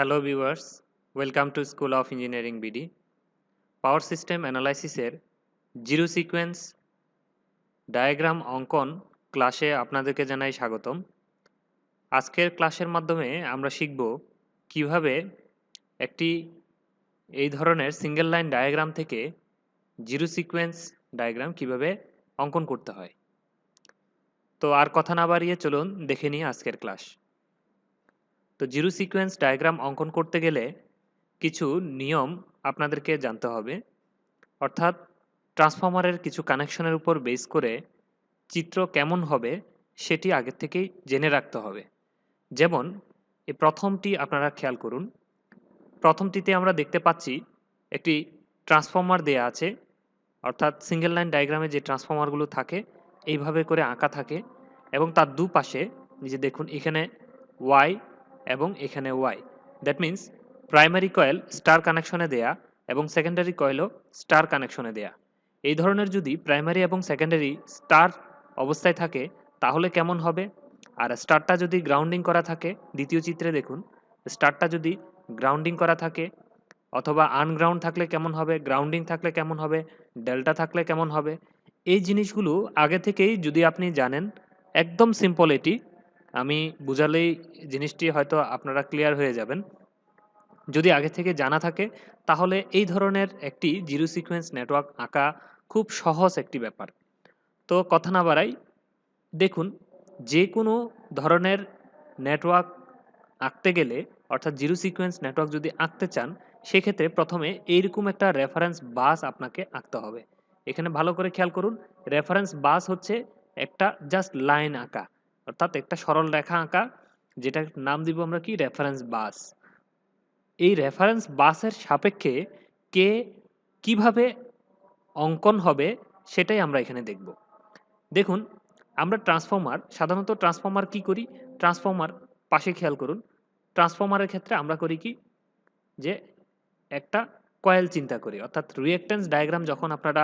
Hello viewers, welcome to school of engineering BD. Power system অ্যানালাইসিসের zero sequence diagram অঙ্কন ক্লাসে আপনাদেরকে জানাই স্বাগতম। আজকের ক্লাসের মাধ্যমে আমরা শিখব কিভাবে একটি এই ধরনের সিঙ্গেল লাইন ডায়াগ্রাম থেকে জিরো সিকোয়েন্স ডায়াগ্রাম কিভাবে অঙ্কন করতে হয়। তো আর কথা না বাড়িয়ে চলুন দেখে নিই আজকের ক্লাস। তো জিরো সিকোয়েন্স ডায়াগ্রাম অঙ্কন করতে গেলে কিছু নিয়ম আপনাদেরকে জানতে হবে, অর্থাৎ ট্রান্সফর্মারের কিছু কানেকশনের উপর বেস করে চিত্র কেমন হবে সেটি আগে থেকেই জেনে রাখতে হবে। যেমন এই প্রথমটি আপনারা খেয়াল করুন। প্রথমটিতে আমরা দেখতে পাচ্ছি একটি ট্রান্সফর্মার দেয়া আছে, অর্থাৎ সিঙ্গেল লাইন ডায়াগ্রামে যে ট্রান্সফর্মারগুলো থাকে এইভাবে করে আঁকা থাকে এবং তার দুপাশে যে দেখুন এখানে ওয়াই এবং এখানে Y, that means primary coil star কানেকশনে দেয়া এবং সেকেন্ডারি কয়েলও স্টার কানেকশনে দেয়া। এই ধরনের যদি প্রাইমারি এবং সেকেন্ডারি স্টার অবস্থায় থাকে তাহলে কেমন হবে, আর স্টারটা যদি গ্রাউন্ডিং করা থাকে, দ্বিতীয় চিত্রে দেখুন স্টারটা যদি গ্রাউন্ডিং করা থাকে অথবা আনগ্রাউন্ড থাকলে কেমন হবে, গ্রাউন্ডিং থাকলে কেমন হবে, ডেল্টা থাকলে কেমন হবে। এই জিনিসগুলো আগে থেকেই যদি আপনি জানেন, একদম সিম্পল এটি, আমি বুঝালেই জিনিসটি হয়তো আপনারা ক্লিয়ার হয়ে যাবেন। যদি আগে থেকে জানা থাকে তাহলে এই ধরনের একটি জিরো সিকোয়েন্স নেটওয়ার্ক আঁকা খুব সহজ একটি ব্যাপার। তো কথা না বাড়াই, দেখুন যে কোনো ধরনের নেটওয়ার্ক আঁকতে গেলে, অর্থাৎ জিরো সিকোয়েন্স নেটওয়ার্ক যদি আঁকতে চান সেক্ষেত্রে প্রথমে এইরকম একটা রেফারেন্স বাস আপনাকে আঁকতে হবে। এখানে ভালো করে খেয়াল করুন, রেফারেন্স বাস হচ্ছে একটা জাস্ট লাইন আঁকা, অর্থাৎ একটা সরল রেখা আঁকা, যেটার নাম দিব আমরা কি, রেফারেন্স বাস। এই রেফারেন্স বাসের সাপেক্ষে কে কিভাবে অঙ্কন হবে সেটাই আমরা এখানে দেখব। দেখুন আমরা সাধারণত ট্রান্সফর্মার কি করি, ট্রান্সফর্মার পাশে খেয়াল করুন, ট্রান্সফর্মারের ক্ষেত্রে আমরা করি কি, যে একটা কয়েল চিন্তা করি, অর্থাৎ রিঅ্যাকট্যান্স ডায়াগ্রাম যখন আপনারা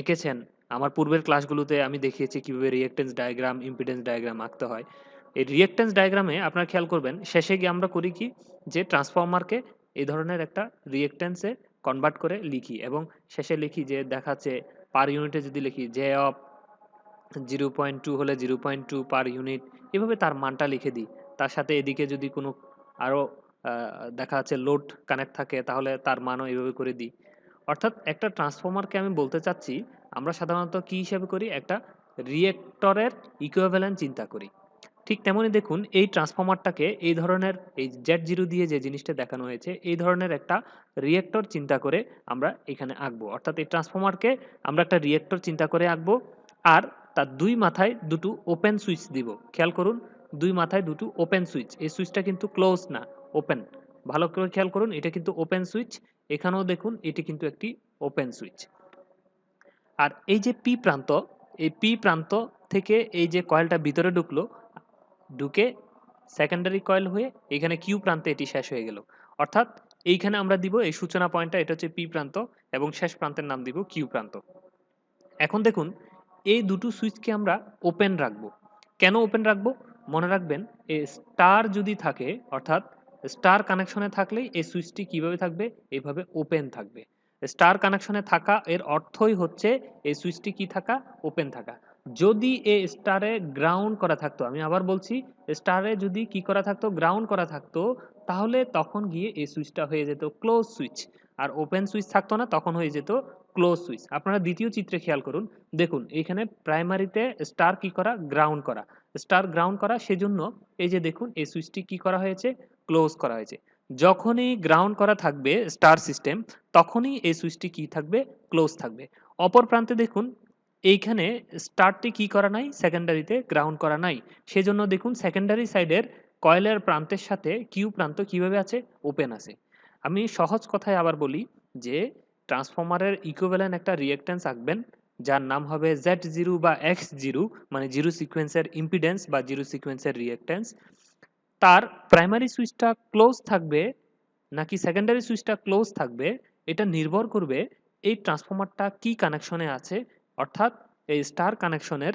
এঁকেছেন, আমার পূর্বের ক্লাসগুলোতে আমি দেখিয়েছি কিভাবে রিঅ্যাকট্যান্স ডায়াগ্রাম, ইম্পিডেন্স ডায়াগ্রাম আঁকতে হয়। এই রিঅ্যাকট্যান্স ডায়াগ্রামে আপনারা খেয়াল করবেন শেষে গিয়ে আমরা করি কি, যে ট্রান্সফর্মারকে এই ধরনের একটা রিঅ্যাকট্যান্সে কনভার্ট করে লিখি এবং শেষে লিখি যে দেখাচ্ছে পার ইউনিটে যদি লিখি যে অফ 0.2 হলে 0.2 পার ইউনিট, এভাবে তার মানটা লিখে দিই। তার সাথে এদিকে যদি কোনো আরও দেখা যাচ্ছে লোড কানেক্ট থাকে তাহলে তার মানও এভাবে করে দিই। অর্থাৎ একটা ট্রান্সফর্মারকে আমি বলতে চাচ্ছি আমরা সাধারণত কি হিসাবে করি, একটা রিয়েক্টরের ইকুইভ্যালেন্ট চিন্তা করি। ঠিক তেমনই দেখুন এই ট্রান্সফর্মারটাকে এই ধরনের, এই Z0 দিয়ে যে জিনিসটা দেখানো হয়েছে এই ধরনের একটা রিয়েক্টর চিন্তা করে আমরা এখানে আঁকবো, অর্থাৎ এই ট্রান্সফর্মারকে আমরা একটা রিয়েক্টর চিন্তা করে আঁকবো। আর তার দুই মাথায় দুটো ওপেন সুইচ দিব, খেয়াল করুন দুই মাথায় দুটো ওপেন সুইচ, এই সুইচটা কিন্তু ক্লোজ না, ওপেন। ভালো করে খেয়াল করুন, এটা কিন্তু ওপেন সুইচ, এখানেও দেখুন এটি কিন্তু একটি ওপেন সুইচ। আর এই যে পি প্রান্ত, এই পি প্রান্ত থেকে এই যে কয়েলটা ভিতরে ঢুকলো, ঢুকে সেকেন্ডারি কয়েল হয়ে এখানে কিউ প্রান্তে এটি শেষ হয়ে গেল। অর্থাৎ এইখানে আমরা দিব এই সূচনা পয়েন্টটা, এটা হচ্ছে পি প্রান্ত এবং শেষ প্রান্তের নাম দিব কিউ প্রান্ত। এখন দেখুন এই দুটো সুইচকে আমরা ওপেন রাখবো। কেন ওপেন রাখবো, মনে রাখবেন এই স্টার যদি থাকে, অর্থাৎ স্টার কানেকশনে থাকলেই এই সুইচটি কিভাবে থাকবে, এইভাবে ওপেন থাকবে। স্টার কানেকশনে থাকা এর অর্থই হচ্ছে এই সুইচটি কি থাকা, ওপেন থাকা। যদি এই স্টারে গ্রাউন্ড করা থাকতো, আমি আবার বলছি, স্টারে যদি কি করা থাকতো, গ্রাউন্ড করা থাকতো, তাহলে তখন গিয়ে এই সুইচটা হয়ে যেত ক্লোজ সুইচ, আর ওপেন সুইচ থাকতো না, তখন হয়ে যেত ক্লোজ সুইচ। আপনারা দ্বিতীয় চিত্রে খেয়াল করুন, দেখুন এখানে প্রাইমারিতে স্টার কি করা, গ্রাউন্ড করা, স্টার গ্রাউন্ড করা, সেজন্য এই যে দেখুন এই সুইচটি কি করা হয়েছে, ক্লোজ করা হয়েছে। যখনই গ্রাউন্ড করা থাকবে স্টার সিস্টেম, তখনই এই সুইচটি কি থাকবে, ক্লোজ থাকবে। অপর প্রান্তে দেখুন এইখানে স্টারটি কি করা নাই, সেকেন্ডারিতে গ্রাউন্ড করা নাই, সেজন্য দেখুন সেকেন্ডারি সাইডের কয়েলের প্রান্তের সাথে কিউ প্রান্ত কিভাবে আছে, ওপেন আছে। আমি সহজ কথায় আবার বলি যে ট্রান্সফর্মারের ইকুইভ্যালেন্ট একটা রিঅ্যাকট্যান্স আঁকবেন যার নাম হবে Z0 বা X0, মানে জিরো সিকোয়েন্সের ইম্পিডেন্স বা জিরো সিকোয়েন্সের রিঅ্যাকট্যান্স। তার প্রাইমারি সুইচটা ক্লোজ থাকবে নাকি সেকেন্ডারি সুইচটা ক্লোজ থাকবে, এটা নির্ভর করবে এই ট্রান্সফর্মারটা কি কানেকশনে আছে, অর্থাৎ এই স্টার কানেকশনের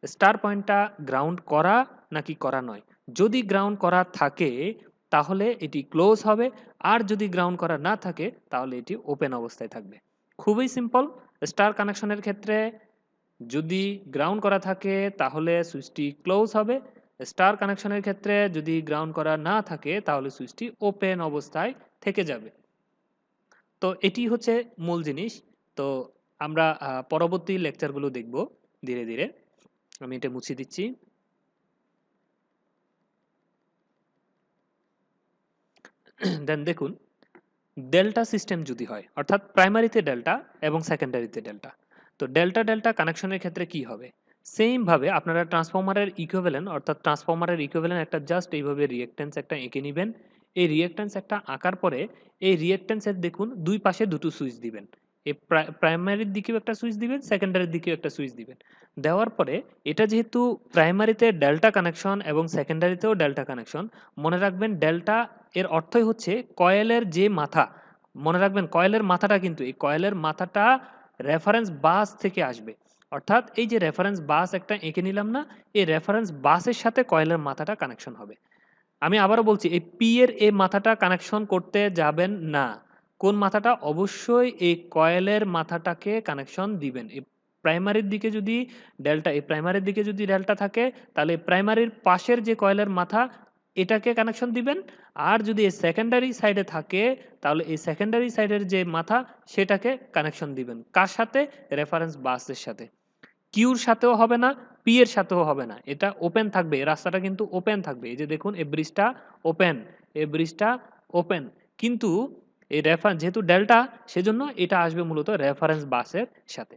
স্টার পয়েন্টটা গ্রাউন্ড করা নাকি করা নয়। যদি গ্রাউন্ড করা থাকে তাহলে এটি ক্লোজ হবে, আর যদি গ্রাউন্ড করা না থাকে তাহলে এটি ওপেন অবস্থায় থাকবে। খুবই সিম্পল। স্টার কানেকশনের ক্ষেত্রে যদি গ্রাউন্ড করা থাকে তাহলে সুইচটি ক্লোজ হবে, স্টার কানেকশনের ক্ষেত্রে যদি গ্রাউন্ড করা না থাকে তাহলে সুইচটি ওপেন অবস্থায় থেকে যাবে। তো এটি হচ্ছে মূল জিনিস। তো আমরা পরবর্তী লেকচারগুলো দেখব ধীরে ধীরে। আমি এটা মুছে দিচ্ছি। দেন দেখুন, ডেল্টা সিস্টেম যদি হয়, অর্থাৎ প্রাইমারিতে ডেল্টা এবং সেকেন্ডারিতে ডেল্টা, তো ডেল্টা ডেল্টা কানেকশনের ক্ষেত্রে কি হবে? সেম ভাবে আপনারা ট্রান্সফরমারের ইকুইভ্যালেন্ট, অর্থাৎ ট্রান্সফরমারের ইকুইভ্যালেন্ট একটা জাস্ট এইভাবে রিঅ্যাকট্যান্স একটা এঁকে নেবেন। এই রিঅ্যাকট্যান্স একটা আঁকার পরে এই রিঅ্যাকট্যান্সের দেখুন দুই পাশে দুটো সুইচ দিবেন। এই প্রাইমারির দিকেও একটা সুইচ দিবেন, সেকেন্ডারির দিকেও একটা সুইচ দিবেন। দেওয়ার পরে এটা যেহেতু প্রাইমারিতে ডেল্টা কানেকশন এবং সেকেন্ডারিতেও ডেল্টা কানেকশন, মনে রাখবেন ডেল্টা এর অর্থই হচ্ছে কয়েলের যে মাথা। মনে রাখবেন কয়েলের মাথাটা, কিন্তু এই কয়েলের মাথাটা রেফারেন্স বাস থেকে আসবে। অর্থাৎ এই যে রেফারেন্স বাস একটা এঁকে নিলাম না, এই রেফারেন্স বাসের সাথে কয়েলের মাথাটা কানেকশন হবে। আমি আবারও বলছি, এই পি এর এই মাথাটা কানেকশন করতে যাবেন না। কোন মাথাটা? অবশ্যই এই কয়েলের মাথাটাকে কানেকশন দিবেন। এই প্রাইমারির দিকে যদি ডেল্টা, এই প্রাইমারির দিকে যদি ডেল্টা থাকে তাহলে প্রাইমারির পাশের যে কয়েলের মাথা এটাকে কানেকশন দিবেন। আর যদি এই সেকেন্ডারি সাইডে থাকে তাহলে এই সেকেন্ডারি সাইডের যে মাথা সেটাকে কানেকশন দিবেন। কার সাথে? রেফারেন্স বাসের সাথে। কিউর সাথেও হবে না, পি এর সাথেও হবে না। এটা ওপেন থাকবে, এই রাস্তাটা কিন্তু ওপেন থাকবে। এই যে দেখুন, এই ব্রিজটা ওপেন, এই ব্রিজটা ওপেন। কিন্তু এই যেহেতু ডেল্টা, সেজন্য এটা আসবে মূলত রেফারেন্স বাসের সাথে।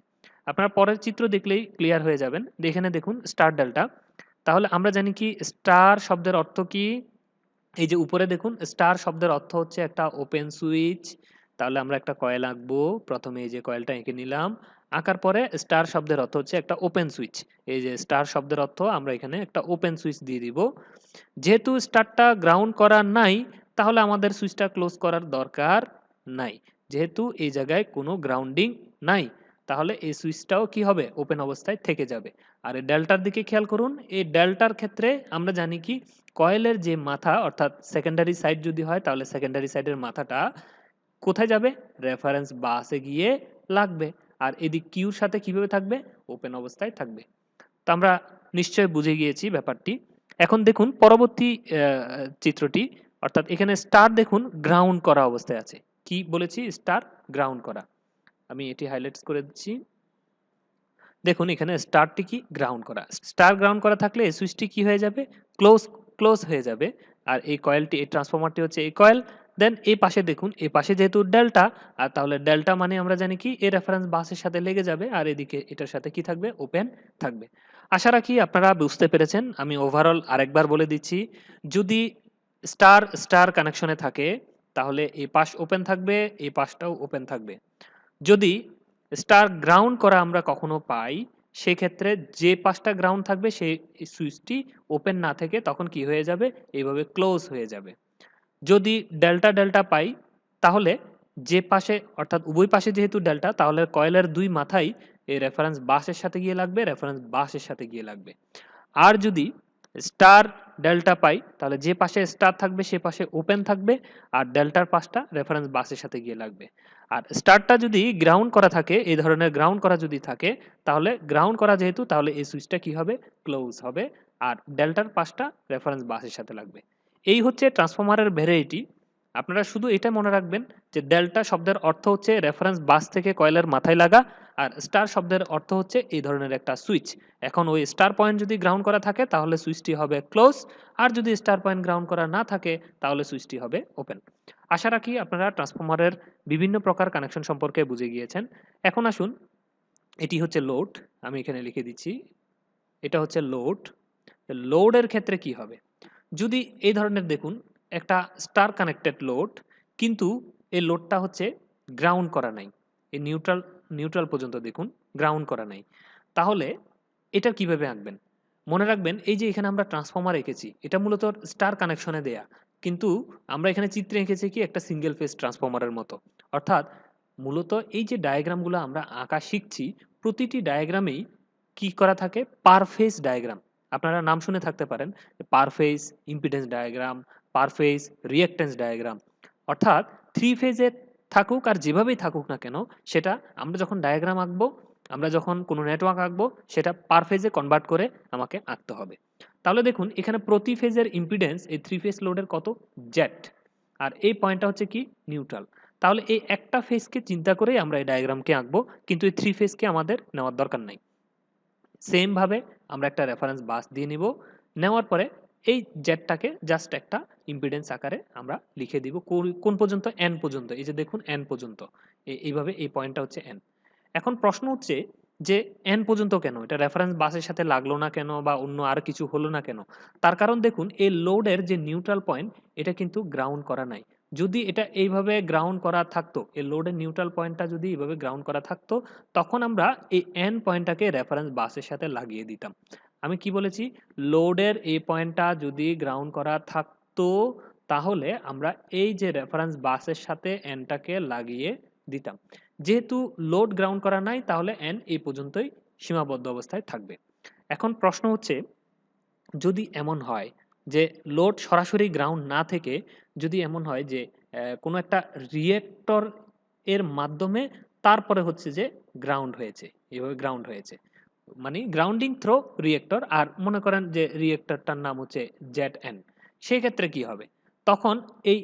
আপনারা পরের চিত্র দেখলেই ক্লিয়ার হয়ে যাবেন। এখানে দেখুন স্টার ডেল্টা। তাহলে আমরা জানি কি স্টার শব্দের অর্থ কি? এই যে উপরে দেখুন, স্টার শব্দের অর্থ হচ্ছে একটা ওপেন সুইচ। তাহলে আমরা একটা কয়েল আঁকবো। প্রথমে এই যে কয়েলটা এঁকে নিলাম। আঁকার পরে স্টার শব্দের অর্থ হচ্ছে একটা ওপেন সুইচ। এই যে স্টার শব্দের অর্থ আমরা এখানে একটা ওপেন সুইচ দিয়ে দিব। যেহেতু স্টারটা গ্রাউন্ড করা নাই, তাহলে আমাদের সুইচটা ক্লোজ করার দরকার নাই। যেহেতু এই জায়গায় কোনো গ্রাউন্ডিং নাই, তাহলে এই সুইচটাও কি হবে? ওপেন অবস্থায় থেকে যাবে। আর এই ডেল্টার দিকে খেয়াল করুন। এই ডেল্টার ক্ষেত্রে আমরা জানি কি কয়েলের যে মাথা, অর্থাৎ সেকেন্ডারি সাইড যদি হয় তাহলে সেকেন্ডারি সাইডের মাথাটা কোথায় যাবে? রেফারেন্স বাসে গিয়ে লাগবে। আর এদিক কিউর সাথে কিভাবে থাকবে? ওপেন অবস্থায় থাকবে। তো আমরা নিশ্চয় বুঝে গিয়েছি ব্যাপারটি। এখন দেখুন পরবর্তী চিত্রটি, অর্থাৎ এখানে স্টার দেখুন গ্রাউন্ড করা অবস্থায় আছে। কি বলেছি? স্টার গ্রাউন্ড করা। আমি এটি হাইলাইটস করে দিচ্ছি। দেখুন এখানে স্টারটি কি? গ্রাউন্ড করা। স্টার গ্রাউন্ড করা থাকলে এই সুইচটি কি হয়ে যাবে? ক্লোজ ক্লোজ হয়ে যাবে। আর এই কয়েলটি, এই ট্রান্সফরমারটি হচ্ছে এই কয়েল। দেন এই পাশে দেখুন, এই পাশে যেহেতু ডেল্টা, আর তাহলে ডেল্টা মানে আমরা জানি কি এই রেফারেন্স বাসের সাথে লেগে যাবে, আর এদিকে এটার সাথে কি থাকবে? ওপেন থাকবে। আশা রাখি আপনারা বুঝতে পেরেছেন। আমি ওভারঅল আরেকবার বলে দিচ্ছি। যদি স্টার স্টার কানেকশনে থাকে তাহলে এই পাশ ওপেন থাকবে, এই পাশটাও ওপেন থাকবে। যদি স্টার গ্রাউন্ড করা আমরা কখনো পাই, সেক্ষেত্রে যে পাশটা গ্রাউন্ড থাকবে সেই সুইচটি ওপেন না থেকে তখন কি হয়ে যাবে? এইভাবে ক্লোজ হয়ে যাবে। যদি ডেল্টা ডেল্টা পাই তাহলে যে পাশে, অর্থাৎ উভয় পাশে যেহেতু ডেল্টা, তাহলে কয়েলের দুই মাথাই এই রেফারেন্স বাসের সাথে গিয়ে লাগবে, রেফারেন্স বাসের সাথে গিয়ে লাগবে। আর যদি স্টার ডেল্টা পাই তাহলে যে পাশে স্টার থাকবে সে পাশে ওপেন থাকবে, আর ডেল্টার পাশটা রেফারেন্স বাসের সাথে গিয়ে লাগবে। আর স্টারটা যদি গ্রাউন্ড করা থাকে, এই ধরনের গ্রাউন্ড করা যদি থাকে, তাহলে গ্রাউন্ড করা যেহেতু, তাহলে এই সুইচটা কি হবে? ক্লোজ হবে, আর ডেল্টার পাশটা রেফারেন্স বাসের সাথে লাগবে। এই হচ্ছে ট্রান্সফরমারের ভ্যারাইটি। আপনারা শুধু এটা মনে রাখবেন যে ডেল্টা শব্দের অর্থ হচ্ছে রেফারেন্স বাস থেকে কয়েলের মাথায় লাগা, আর স্টার শব্দের অর্থ হচ্ছে এই ধরনের একটা সুইচ। এখন ওই স্টার পয়েন্ট যদি গ্রাউন্ড করা থাকে তাহলে সুইচটি হবে ক্লোজ, আর যদি স্টার পয়েন্ট গ্রাউন্ড করা না থাকে তাহলে সুইচটি হবে ওপেন। আশা রাখি আপনারা ট্রান্সফরমারের বিভিন্ন প্রকার কানেকশন সম্পর্কে বুঝে গিয়েছেন। এখন আসুন, এটি হচ্ছে লোড। আমি এখানে লিখে দিচ্ছি, এটা হচ্ছে লোড। লোডের ক্ষেত্রে কি হবে? যদি এই ধরনের দেখুন একটা স্টার কানেক্টেড লোড, কিন্তু এই লোডটা হচ্ছে গ্রাউন্ড করা নাই, এই নিউট্রাল নিউট্রাল পর্যন্ত দেখুন গ্রাউন্ড করা নাই, তাহলে এটা কিভাবে আঁকবেন? মনে রাখবেন এই যে এখানে আমরা ট্রান্সফরমার এঁকেছি, এটা মূলত স্টার কানেকশনে দেয়া, কিন্তু আমরা এখানে চিত্রে এঁকেছি কি একটা সিঙ্গেল ফেজ ট্রান্সফরমারের মতো। অর্থাৎ মূলত এই যে ডায়াগ্রামগুলো আমরা আঁকা শিখছি, প্রতিটি ডায়াগ্রামেই কি করা থাকে? পার ফেজ ডায়াগ্রাম। আপনারা নাম শুনে থাকতে পারেন, পার ফেজ, ইম্পিডেন্স ডায়াগ্রাম, পার ফেজ, রিঅ্যাক্ট্যান্স ডায়াগ্রাম। অর্থাৎ 3 ফেজে থাকুক আর যেভাবেই থাকুক না কেন, সেটা আমরা যখন ডায়াগ্রাম আঁকবো, আমরা যখন কোনো নেটওয়ার্ক আঁকবো, সেটা পার ফেজে কনভার্ট করে আমাকে আঁকতে হবে। তাহলে দেখুন এখানে প্রতি ফেজের ইম্পিডেন্স এই 3 ফেজ লোডের কত? জেড। আর এই পয়েন্টটা হচ্ছে কি? নিউট্রাল। তাহলে এই একটা ফেজকে চিন্তা করেই আমরা এই ডায়াগ্রামকে আঁকবো, কিন্তু এই 3 ফেজকে আমাদের নেওয়ার দরকার নাই। সেম ভাবে আমরা একটা রেফারেন্স বাস দিয়ে নিব, নেওয়ার পরে এই জেডটাকে জাস্ট একটা ইম্পিডেন্স আকারে আমরা লিখে দিব কোন পর্যন্ত? এন পর্যন্ত। এই যে দেখুন এন পর্যন্ত, এইভাবে এই পয়েন্টটা হচ্ছে এন। এখন প্রশ্ন হচ্ছে যে এন পর্যন্ত কেন? এটা রেফারেন্স বাসের সাথে লাগলো না কেন, বা অন্য আর কিছু হলো না কেন? তার কারণ দেখুন এই লোডের যে নিউট্রাল পয়েন্ট, এটা কিন্তু গ্রাউন্ড করা নাই। যদি এটা এইভাবে গ্রাউন্ড করা থাকতো, এই লোডের নিউট্রাল পয়েন্টটা যদি এইভাবে গ্রাউন্ড করা থাকতো, তখন আমরা এই এন পয়েন্টটাকে রেফারেন্স বাসের সাথে লাগিয়ে দিতাম। আমি কি বলেছি? লোডের এই পয়েন্টটা যদি গ্রাউন্ড করা থাকতো, তাহলে আমরা এই যে রেফারেন্স বাসের সাথে এনটাকে লাগিয়ে দিতাম। যেহেতু লোড গ্রাউন্ড করা নাই, তাহলে এন এই পর্যন্তই সীমাবদ্ধ অবস্থায় থাকবে। এখন প্রশ্ন হচ্ছে, যদি এমন হয় যে লোড সরাসরি গ্রাউন্ড না থেকে, যদি এমন হয় যে কোনো একটা রিয়েক্টর এর মাধ্যমে তারপরে হচ্ছে যে গ্রাউন্ড হয়েছে, এইভাবে গ্রাউন্ড হয়েছে, মানে গ্রাউন্ডিং থ্রো রিয়েক্টর, আর মনে করেন যে রিয়েক্টরটার নাম হচ্ছে জেড এন, সেই ক্ষেত্রে কি হবে? তখন এই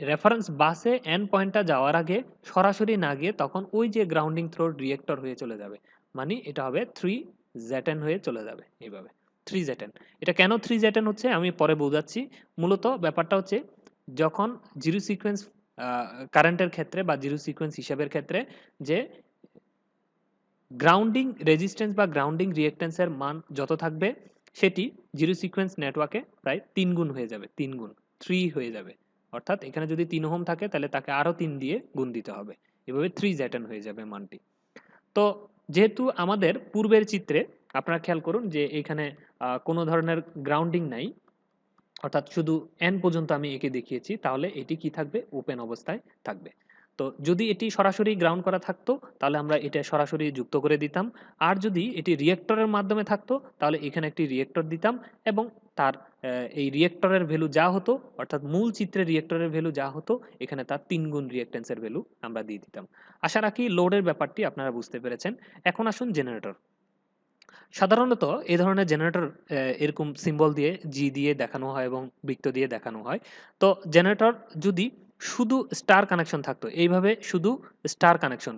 রেফারেন্স বাসে এন পয়েন্টটা যাওয়ার আগে সরাসরি না গিয়ে তখন ওই যে গ্রাউন্ডিং থ্রো রিয়েক্টর হয়ে চলে যাবে, মানে এটা হবে 3Z10 হয়ে চলে যাবে এইভাবে 3Z10। এটা কেন 3Z10 হচ্ছে আমি পরে বোঝাচ্ছি। মূলত ব্যাপারটা হচ্ছে, যখন জিরো সিকোয়েন্স কারেন্টের ক্ষেত্রে বা জিরো সিকোয়েন্স হিসাবের ক্ষেত্রে, যে গ্রাউন্ডিং রেজিস্ট্যান্স বা গ্রাউন্ডিং রিঅ্যাক্ট্যান্সের মান যত থাকবে, সেটি জিরো সিকোয়েন্স নেটওয়ার্কে প্রায় 3 গুণ হয়ে যাবে, 3 গুণ, 3 হয়ে যাবে। অর্থাৎ এখানে যদি 3 ওহম থাকে, তাহলে তাকে আরও 3 দিয়ে গুণ দিতে হবে, এভাবে 3Z10 হয়ে যাবে মানটি। তো যেহেতু আমাদের পূর্বের চিত্রে আপনারা খেয়াল করুন যে এখানে কোনো ধরনের গ্রাউন্ডিং নাই, অর্থাৎ শুধু এন পর্যন্ত আমি একে দেখিয়েছি, তাহলে এটি কি থাকবে? ওপেন অবস্থায় থাকবে। তো যদি এটি সরাসরি গ্রাউন্ড করা থাকতো, তাহলে আমরা এটা সরাসরি যুক্ত করে দিতাম। আর যদি এটি রিয়েক্টরের মাধ্যমে থাকতো, তাহলে এখানে একটি রিয়েক্টর দিতাম, এবং তার এই রিয়েক্টরের ভ্যালু যা হতো, অর্থাৎ মূল চিত্রে রিয়েক্টরের ভ্যালু যা হতো, এখানে তার 3 গুণ রিয়েক্ট্যান্সের ভ্যালু আমরা দিয়ে দিতাম। আশা রাখি লোডের ব্যাপারটি আপনারা বুঝতে পেরেছেন। এখন আসুন জেনারেটর। সাধারণত এই ধরনের জেনারেটর এরকম সিম্বল দিয়ে, জি দিয়ে দেখানো হয় এবং বৃত্ত দিয়ে দেখানো হয়। তো জেনারেটর যদি শুধু স্টার কানেকশন থাকতো, এইভাবে শুধু স্টার কানেকশন,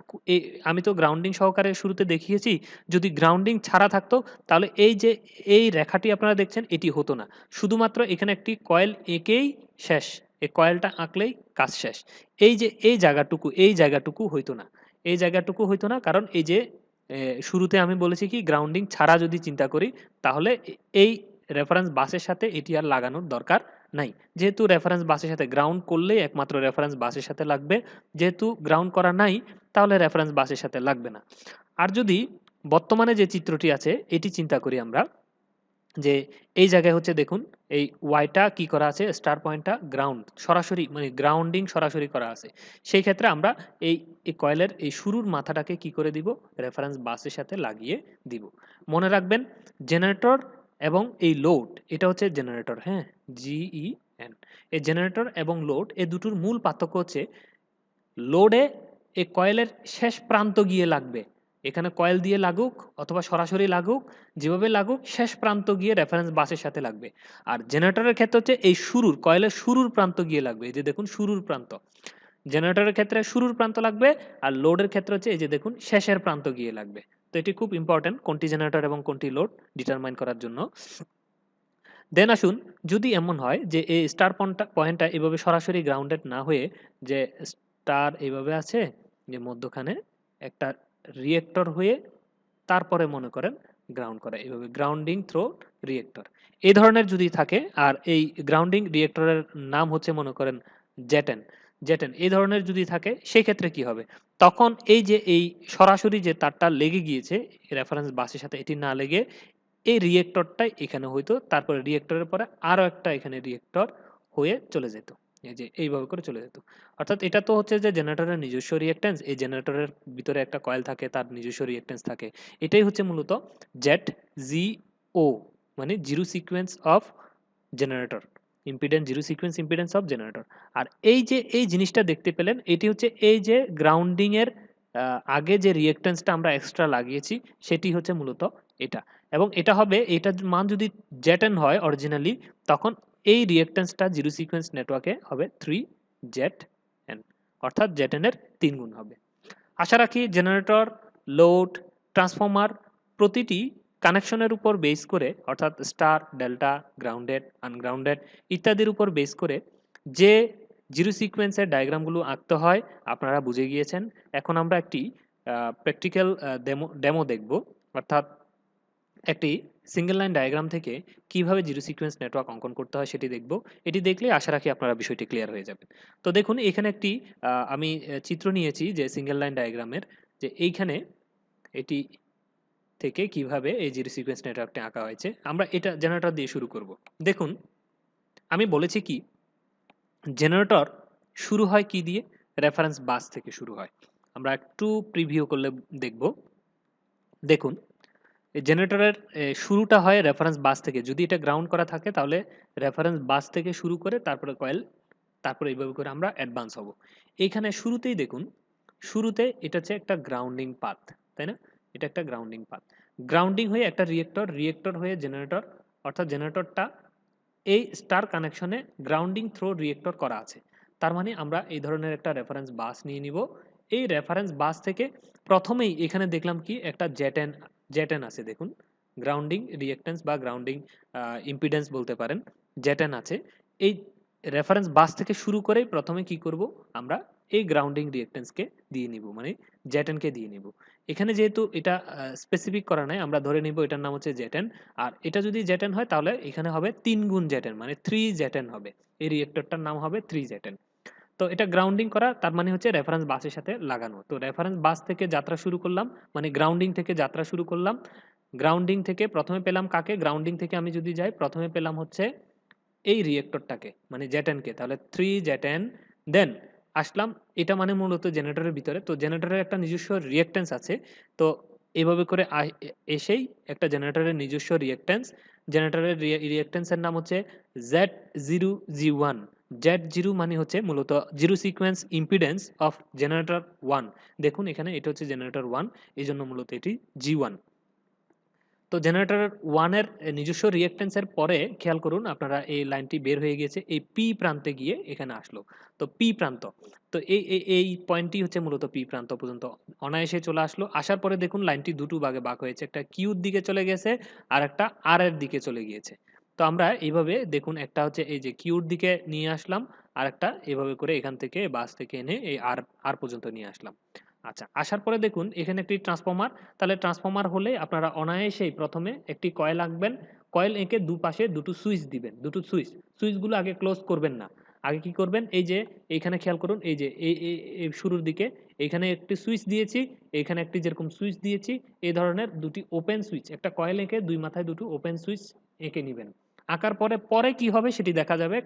আমি তো গ্রাউন্ডিং সহকারে শুরুতে দেখিয়েছি, যদি গ্রাউন্ডিং ছাড়া থাকতো, তাহলে এই যে এই রেখাটি আপনারা দেখছেন, এটি হতো না। শুধুমাত্র এখানে একটি কয়েল এঁকেই শেষ, এই কয়েলটা আঁকলেই কাজ শেষ। এই যে এই জায়গাটুকু হইতো না, এই জায়গাটুকু হইতো না, কারণ এই যে শুরুতে আমি বলেছি কি, গ্রাউন্ডিং ছাড়া যদি চিন্তা করি, তাহলে এই রেফারেন্স বাসের সাথে এটি আর লাগানোর দরকার নাই। যেহেতু রেফারেন্স বাসের সাথে গ্রাউন্ড করলেই একমাত্র রেফারেন্স বাসের সাথে লাগবে, যেহেতু গ্রাউন্ড করা নাই, তাহলে রেফারেন্স বাসের সাথে লাগবে না। আর যদি বর্তমানে যে চিত্রটি আছে এটি চিন্তা করি আমরা, যে এই জায়গায় হচ্ছে দেখুন, এই ওয়াইটা কি করা আছে, স্টার পয়েন্টটা গ্রাউন্ড সরাসরি, মানে গ্রাউন্ডিং সরাসরি করা আছে। সেই ক্ষেত্রে আমরা এই এই কয়েলের এই শুরুর মাথাটাকে কি করে দিব? রেফারেন্স বাসের সাথে লাগিয়ে দিব। মনে রাখবেন, জেনারেটর এবং এই লোড, এটা হচ্ছে জেনারেটর, হ্যাঁ, GEN। এই জেনারেটর এবং লোড, এই দুটোর মূল পার্থক্য হচ্ছে, লোডে এই কয়েলের শেষ প্রান্ত গিয়ে লাগবে, এখানে কয়েল দিয়ে লাগুক অথবা সরাসরি লাগুক, যেভাবে লাগুক শেষ প্রান্ত গিয়ে রেফারেন্স বাসের সাথে লাগবে। আর জেনারেটরের ক্ষেত্রে হচ্ছে এই শুরুর, কয়েলের শুরুর প্রান্ত গিয়ে লাগবে, এই যে দেখুন শুরুর প্রান্ত, জেনারেটরের ক্ষেত্রে শুরুর প্রান্ত লাগবে, আর লোডের ক্ষেত্রে হচ্ছে এই যে দেখুন শেষের প্রান্ত গিয়ে লাগবে। তো এটি খুব ইম্পর্টেন্ট, কোনটি জেনারেটর এবং কোনটি লোড ডিটারমাইন করার জন্য। দেন আসুন, যদি এমন হয় যে এই স্টার পয়েন্টটা এভাবে সরাসরি গ্রাউন্ডেড না হয়ে, যে স্টার এইভাবে আছে, যে মধ্যখানে একটা রিয়েক্টর হয়ে তারপরে মনে করেন গ্রাউন্ড করা, এইভাবে গ্রাউন্ডিং থ্রো রিয়েক্টর, এই ধরনের যদি থাকে, আর এই গ্রাউন্ডিং রিয়েক্টরের নাম হচ্ছে মনে করেন জেটেন, এই ধরনের যদি থাকে, সেই ক্ষেত্রে কি হবে? তখন এই যে এই সরাসরি যে তারটা লেগে গিয়েছে রেফারেন্স বাসের সাথে, এটি না লেগে এই রিয়েক্টরটাই এখানে হইতো, তারপরে রিয়েক্টরের পরে আরো একটা এখানে রিয়েক্টর হয়ে চলে যেত, এই যে এইভাবে করে চলে যেত। অর্থাৎ এটা তো হচ্ছে যে জেনারেটরের নিজস্ব রিয়েক্ট্যান্স, এই জেনারেটরের ভিতরে একটা কয়েল থাকে, তার নিজস্ব রিয়েক্ট্যান্স থাকে। এটাই হচ্ছে মূলত জেড, GO, মানে zero sequence of generator. Impedance zero sequence impedance of generator. আর এই যে এই জিনিসটা দেখতে পেলেন, এটি হচ্ছে এই যে গ্রাউন্ডিং এর আগে যে রিঅ্যাকট্যান্সটা আমরা এক্সট্রা লাগিয়েছি সেটি হচ্ছে মূলত এটা। এবং এটা হবে, এটার মান যদি জেটেন হয় অরিজিনালি, তখন এই রিঅ্যাকট্যান্সটা জিরো সিকোয়েন্স নেটওয়ার্কে হবে 3 ZN, অর্থাৎ জেটেনের 3 গুণ হবে। আশা রাখি জেনারেটর, লোড, ট্রান্সফর্মার প্রতিটি কানেকশনের উপর বেস করে, অর্থাৎ স্টার, ডেল্টা, গ্রাউন্ডেড, আনগ্রাউন্ডেড ইত্যাদির উপর বেস করে যে জিরো সিকোয়েন্সের ডায়াগ্রামগুলো আঁকতে হয় আপনারা বুঝে গিয়েছেন। এখন আমরা একটি প্র্যাকটিক্যাল ডেমো দেখব, অর্থাৎ একটি সিঙ্গেল লাইন ডায়াগ্রাম থেকে কিভাবে জিরো সিকোয়েন্স নেটওয়ার্ক অঙ্কন করতে হয় সেটি দেখব। এটি দেখলে আশা রাখি আপনারা বিষয়টি ক্লিয়ার হয়ে যাবে। তো দেখুন এখানে একটি আমি চিত্র নিয়েছি যে সিঙ্গেল লাইন ডায়াগ্রামের, যে এইখানে এটি থেকে কিভাবে এই জিরো সিকোয়েন্স নেটওয়ার্কটি আঁকা হয়েছে। আমরা এটা জেনারেটর দিয়ে শুরু করব। দেখুন আমি বলেছি কি, জেনারেটর শুরু হয় কি দিয়ে? রেফারেন্স বাস থেকে শুরু হয়। আমরা একটু প্রিভিউ করলে দেখব। দেখুন এই জেনারেটরের শুরুটা হয় রেফারেন্স বাস থেকে। যদি এটা গ্রাউন্ড করা থাকে তাহলে রেফারেন্স বাস থেকে শুরু করে তারপরে কয়েল, তারপরে এইভাবে করে আমরা অ্যাডভান্স হব। এইখানে শুরুতেই দেখুন, শুরুতে এটা হচ্ছে একটা গ্রাউন্ডিং পাথ, তাই না? এটা একটা গ্রাউন্ডিং পাথ। গ্রাউন্ডিং হয়ে একটা রিয়েক্টর, রিয়েক্টর হয়ে জেনারেটর, অর্থাৎ জেনারেটরটা এই স্টার কানেকশনে গ্রাউন্ডিং থ্রো রিয়েক্টর করা আছে। তার মানে আমরা এই ধরনের একটা রেফারেন্স বাস নিয়ে নিব। এই রেফারেন্স বাস থেকে প্রথমেই এখানে দেখলাম কি একটা জেটেন, জেটেন আছে দেখুন, গ্রাউন্ডিং রিয়েক্টেন্স বা গ্রাউন্ডিং ইম্পিডেন্স বলতে পারেন, জেটেন আছে। এই রেফারেন্স বাস থেকে শুরু করেই প্রথমে কি করব, আমরা এই গ্রাউন্ডিং রিয়েক্টেন্সকে দিয়ে নিব, মানে জেটেনকে দিয়ে নিব। এখানে যেহেতু এটা স্পেসিফিক করা নাই, আমরা ধরে নিব এটার নাম হচ্ছে জেটেন। আর এটা যদি জেটেন হয় তাহলে এখানে হবে 3 গুণ জেটেন, মানে 3 জেটেন হবে। এই রিয়েক্টরটার নাম হবে 3 জেটেন। তো এটা গ্রাউন্ডিং করা, তার মানে হচ্ছে রেফারেন্স বাসের সাথে লাগানো। তো রেফারেন্স বাস থেকে যাত্রা শুরু করলাম, মানে গ্রাউন্ডিং থেকে যাত্রা শুরু করলাম। গ্রাউন্ডিং থেকে প্রথমে পেলাম কাকে? গ্রাউন্ডিং থেকে আমি যদি যাই প্রথমে পেলাম হচ্ছে এই রিয়েক্টরটাকে, মানে জেটেনকে, তাহলে 3 জেটেন। দেন আসলাম, এটা মানে মূলত জেনারেটরের ভিতরে। তো জেনারেটরের একটা নিজস্ব রিয়েক্টেন্স আছে। তো এভাবে করে এসেই একটা জেনারেটরের নিজস্ব রিয়েক্টেন্স, জেনারেটরের রিয়েক্টেন্সের নাম হচ্ছে Z0G1। Z0 মানে হচ্ছে মূলত zero sequence impedance of generator 1। দেখুন এখানে এটা হচ্ছে জেনারেটর 1, এই জন্য মূলত এটি G1। তো জেনারেটর 1 এর নিজস্ব রিঅ্যাকট্যান্সের পরে খেয়াল করুন আপনারা, এই লাইনটি বের হয়ে গিয়েছে এই পি প্রান্তে গিয়ে এখানে আসলো। তো পি প্রান্ত, তো এই পয়েন্টটি হচ্ছে মূলত পি প্রান্ত পর্যন্ত অনায়াসে চলে আসলো। আসার পরে দেখুন লাইনটি দুটো ভাগে ভাগ হয়েছে, একটা কিউর দিকে চলে গেছে আর একটা আর এর দিকে চলে গিয়েছে। তো আমরা এইভাবে দেখুন, একটা হচ্ছে এই যে কিউর দিকে নিয়ে আসলাম, আর একটা এভাবে করে এখান থেকে বাস থেকে এনে এই আর আর পর্যন্ত নিয়ে আসলাম। আচ্ছা, আসার পরে দেখুন এখানে একটি ট্রান্সফর্মার। তাহলে ট্রান্সফর্মার হলে আপনারা অনায়াসেই প্রথমে একটি কয়েল আঁকবেন, কয়েল এঁকে দুপাশে দুটো সুইচ দিবেন, দুটো সুইচ, সুইচগুলো আগে ক্লোজ করবেন না। আগে কি করবেন, এই যে এইখানে খেয়াল করুন, এই যে এই শুরুর দিকে এইখানে একটি সুইচ দিয়েছি, এইখানে একটি যেরকম সুইচ দিয়েছি, এই ধরনের দুটি ওপেন সুইচ, একটা কয়েল এঁকে দুই মাথায় দুটো ওপেন সুইচ এঁকে নেবেন। আঁকার পরে পরে কি হবে সেটি দেখা যাবে,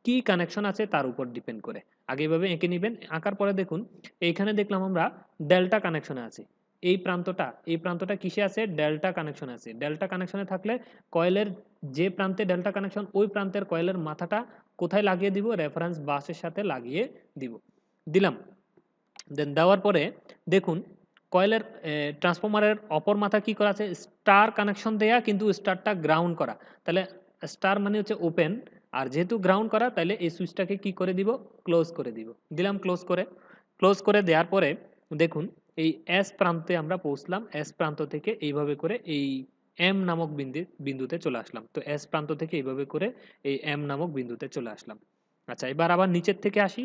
কি কানেকশন আছে তার উপর ডিপেন্ড করে। আগে এভাবে এঁকে নেবেন। আঁকার পরে দেখুন এইখানে দেখলাম আমরা ডেল্টা কানেকশনে আছে। এই প্রান্তটা কিসে আছে? ডেল্টা কানেকশনে আছে। ডেল্টা কানেকশনে থাকলে কয়েলের যে প্রান্তে ডেল্টা কানেকশন, ওই প্রান্তের কয়েলের মাথাটা কোথায় লাগিয়ে দিব? রেফারেন্স বাসের সাথে লাগিয়ে দিব। দিলাম। দেন দেওয়ার পরে দেখুন কয়েলের ট্রান্সফরমারের অপর মাথা কি করা আছে? স্টার কানেকশন দেয়া, কিন্তু স্টারটা গ্রাউন্ড করা। তাহলে স্টার মানে হচ্ছে ওপেন, আর যেহেতু গ্রাউন্ড করা তাহলে এই সুইচটাকে কি করে দিব? ক্লোজ করে দিব। দিলাম ক্লোজ করে। ক্লোজ করে দেওয়ার পরে দেখুন এই এস প্রান্তে আমরা পৌঁছলাম। এস প্রান্ত থেকে এইভাবে করে এই এম নামক বিন্দুতে চলে আসলাম। তো এস প্রান্ত থেকে এইভাবে করে এই এম নামক বিন্দুতে চলে আসলাম। আচ্ছা, এবার আবার নিচের থেকে আসি।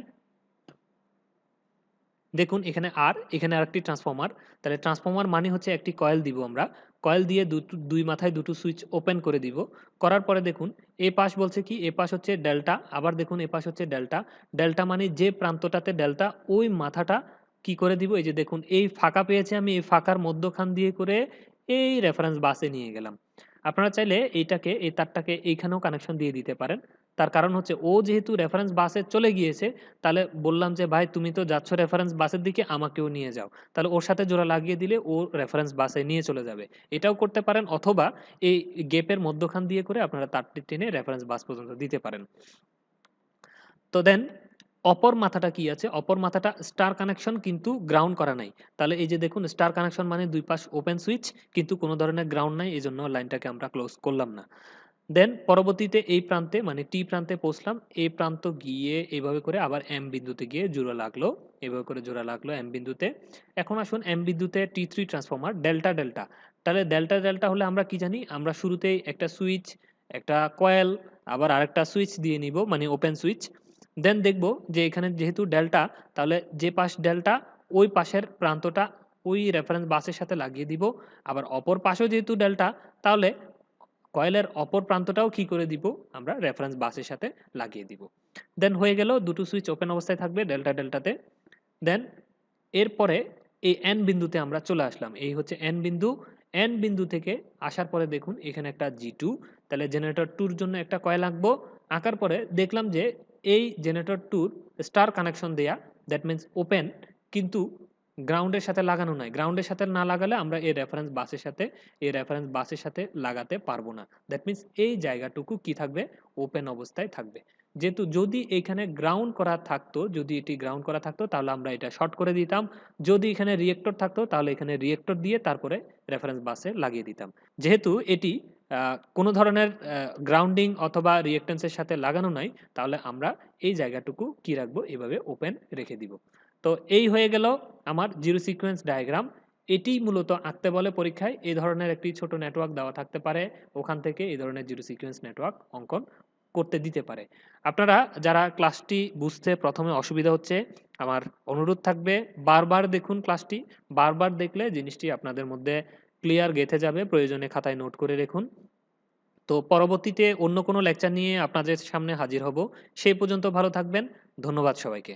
দেখুন এখানে আর, এখানে আরেকটি ট্রান্সফর্মার। তাহলে ট্রান্সফর্মার মানে হচ্ছে একটি কয়েল দিব আমরা। কয়েল দিয়ে দুই মাথায় দুটো সুইচ ওপেন করে দিব। করার পরে দেখুন এ পাশ বলছে কি? এ পাশ হচ্ছে ডেল্টা। আবার দেখুন এ পাশ হচ্ছে ডেল্টা। ডেল্টা মানে যে প্রান্তটাতে ডেল্টা, ওই মাথাটা কি করে দিব? এই যে দেখুন এই ফাঁকা পেয়েছে আমি, এই ফাঁকার মধ্যখান দিয়ে করে এই রেফারেন্স বাসে নিয়ে গেলাম। আপনারা চাইলে এইটাকে, এই তারটাকে এইখানেও কানেকশন দিয়ে দিতে পারেন। তার কারণ হচ্ছে ও যেহেতু রেফারেন্স বাসে চলে গিয়েছে, তাহলে বললাম যে ভাই তুমি তো যাচ্ছ রেফারেন্স বাসের দিকে, আমাকেও নিয়ে যাও। তাহলে ওর সাথে জোড়া লাগিয়ে দিলে ও রেফারেন্স বাসে নিয়ে চলে যাবে। এটাও করতে পারেন, অথবা এই গ্যাপের মধ্যখান দিয়ে করে আপনারা তারটি টেনে রেফারেন্স বাস পর্যন্ত দিতে পারেন। তো দেন অপর মাথাটা কি আছে? অপর মাথাটা স্টার কানেকশন কিন্তু গ্রাউন্ড করা নাই। তাহলে এই যে দেখুন স্টার কানেকশন মানে দুই পাশ ওপেন সুইচ কিন্তু কোনো ধরনের গ্রাউন্ড নাই, এই জন্য লাইনটাকে আমরা ক্লোজ করলাম না। দেন পরবর্তীতে এই প্রান্তে মানে টি প্রান্তে পৌঁছলাম, এই প্রান্ত গিয়ে এইভাবে করে আবার এম বিন্দুতে গিয়ে জোড়া লাগলো, এভাবে করে জোড়া লাগলো এম বিন্দুতে। এখন আসুন এম বিন্দুতে T3 ট্রান্সফর্মার ডেল্টা ডেল্টা। তাহলে ডেল্টা ডেল্টা হলে আমরা কি জানি? আমরা শুরুতেই একটা সুইচ, একটা কয়েল, আবার আরেকটা সুইচ দিয়ে নিব মানে ওপেন সুইচ। দেন দেখব যে এখানে যেহেতু ডেল্টা, তাহলে যে পাশ ডেল্টা ওই পাশের প্রান্তটা ওই রেফারেন্স বাসের সাথে লাগিয়ে দিব। আবার অপর পাশেও যেহেতু ডেল্টা, তাহলে কয়েলের অপর প্রান্তটাও কি করে দিব? আমরা রেফারেন্স বাসের সাথে লাগিয়ে দিব। দেন হয়ে গেল, দুটো সুইচ ওপেন অবস্থায় থাকবে ডেল্টা ডেল্টাতে। দেন এরপরে এই এন বিন্দুতে আমরা চলে আসলাম, এই হচ্ছে এন বিন্দু। এন বিন্দু থেকে আসার পরে দেখুন এখানে একটা G2, তাহলে জেনারেটর টুর জন্য একটা কয়েল আঁকবো। আঁকার পরে দেখলাম যে এই জেনারেটর টুর স্টার কানেকশন দেয়া, দ্যাট মিন্স ওপেন, কিন্তু গ্রাউন্ডের সাথে লাগানো নাই। গ্রাউন্ডের সাথে না লাগালে আমরা এই রেফারেন্স বাসের সাথে লাগাতে পারবো না। দ্যাট মিন্স এই জায়গাটুকু কি থাকবে? ওপেন অবস্থায় থাকবে। যেহেতু যদি এখানে গ্রাউন্ড করা থাকতো, যদি এটি গ্রাউন্ড করা থাকতো তাহলে আমরা এটা শর্ট করে দিতাম। যদি এখানে রিয়েক্টর থাকতো তাহলে এখানে রিয়েক্টর দিয়ে তারপরে রেফারেন্স বাসে লাগিয়ে দিতাম। যেহেতু এটি কোনো ধরনের গ্রাউন্ডিং অথবা রিয়েক্টেন্সের সাথে লাগানো নাই, তাহলে আমরা এই জায়গাটুকু কি রাখবো? এভাবে ওপেন রেখে দিব। তো এই হয়ে গেল আমার জিরো সিকোয়েন্স ডায়াগ্রাম। এটি মূলত আঁকতে বলে পরীক্ষায়। এই ধরনের একটি ছোট নেটওয়ার্ক দেওয়া থাকতে পারে, ওখান থেকে এই ধরনের জিরো সিকোয়েন্স নেটওয়ার্ক অঙ্কন করতে দিতে পারে। আপনারা যারা ক্লাসটি বুঝতে প্রথমে অসুবিধা হচ্ছে, আমার অনুরোধ থাকবে বারবার দেখুন ক্লাসটি। বারবার দেখলে জিনিসটি আপনাদের মধ্যে ক্লিয়ার গেঁথে যাবে, প্রয়োজনে খাতায় নোট করে রাখুন। তো পরবর্তীতে অন্য কোনো লেকচার নিয়ে আপনাদের সামনে হাজির হব। সেই পর্যন্ত ভালো থাকবেন। ধন্যবাদ সবাইকে।